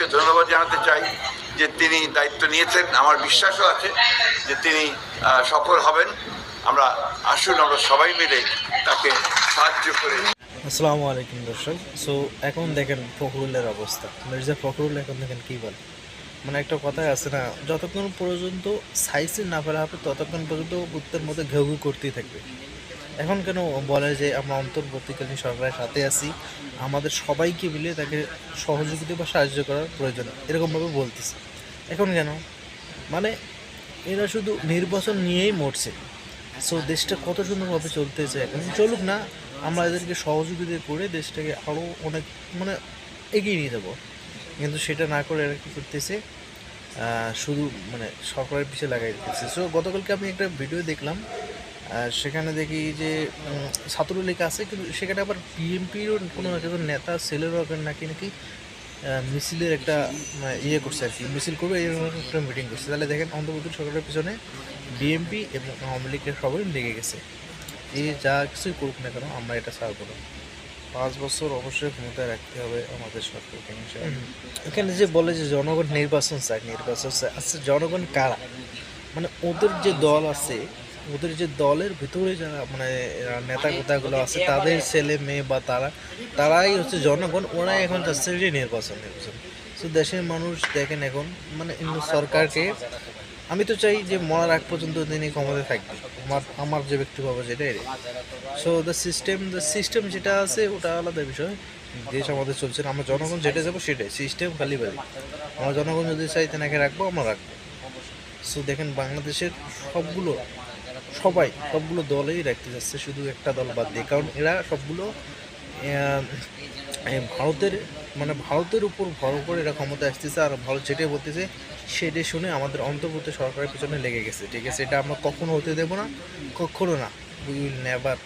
সরকারকে ধন্যবাদ জানাতে চাই যে তিনি দায়িত্ব নিয়েছেন। আমার বিশ্বাসও আছে যে তিনি সফল হবেন। আসুন আমরা সবাই মিলে তাকে সাহায্য করে। আসসালামু আলাইকুম দর্শক। সো এখন দেখেন ফখরুলের অবস্থা, মির্জা ফখরুল এখন দেখেন কী বলে, মানে একটা কথাই আছে না, যতক্ষণ পর্যন্ত সাইজে না ফেলা হবে ততক্ষণ পর্যন্ত উত্তর মধ্যে ঘেউ ঘেউ করতেই থাকবে। এখন কেন বলে যে আমরা অন্তর্বর্তীকালীন সরকারের সাথে আছি, আমাদের সবাইকে মিলে তাকে সহযোগিতা বা সাহায্য করার প্রয়োজন, এরকমভাবে বলতেছে। এখন কেন, মানে এরা শুধু নির্বাচন নিয়েই মরছে। সো দেশটা কত সুন্দরভাবে চলতেছে, এখন চলুক না, আমরা এদেরকে সহযোগিতা করে দেশটাকে আরও অনেক মানে এগিয়ে নিয়ে যাবো। কিন্তু সেটা না করে এরা কী করতেছে, শুধু মানে সরকারের পিছিয়ে লাগাই দিতেছে। সো গতকালকে আমি একটা ভিডিও দেখলাম, সেখানে দেখি যে ছাত্রলীগ আছে, কিন্তু সেখানে আবার বিএনপিরও কোনো একজন নেতা ছেলের নাকি নাকি মিছিলের একটা ইয়ে করছে আর কি, মিছিল করবে এরকম একটা মিটিং করছে। তাহলে দেখেন অন্তর্বর্তী সরকারের পিছনে বিএনপি এবং আওয়ামী লীগের সবাই লেগে গেছে। এই যা কিছুই করুক না কেন আমরা এটা ছাড়বো না। 5 বছর অবশ্যই ক্ষমতায় রাখতে হবে আমাদের সরকারকে। এখানে যে বলে যে জনগণ নির্বাচন চায়, আচ্ছা জনগণ কারা? মানে ওদের যে দল আছে, ওদের যে দলের ভিতরে যারা মানে নেতা কোথাগুলো আছে, তাদের ছেলে মেয়ে বা তারাই হচ্ছে জনগণ। ওরাই এখন যাচ্ছে যে নির্বাচন। তো দেশের মানুষ দেখেন এখন মানে সরকারকে, আমি তো চাই যে মরার আগ পর্যন্ত তিনি ক্ষমতায় থাকবে। আমার যে ব্যক্তিগত যেটাই। সো দ্য সিস্টেম যেটা আছে ওটা আলাদা বিষয়। দেশ আমাদের চলছে না, আমরা জনগণ যেটা যাবো সেটাই সিস্টেম খালি বাড়ি। আমরা জনগণ যদি চাই তেনাকে রাখবো, আমরা রাখবো। সো দেখেন বাংলাদেশের সবগুলো দলেই রাখতে যাচ্ছে, শুধু একটা দল বাদ দিয়ে। কারণ এরা সবগুলো ভারতের উপর ভর করে এরা ক্ষমতা আসতেছে, আর ভারত যেটাই বলতেছে সেটাই শুনে আমাদের অন্তর্বর্তী সরকারের পিছনে লেগে গেছে। ঠিক আছে, এটা আমরা কখনো হতে দেবো না, কখনো না, উই উইল নেভার।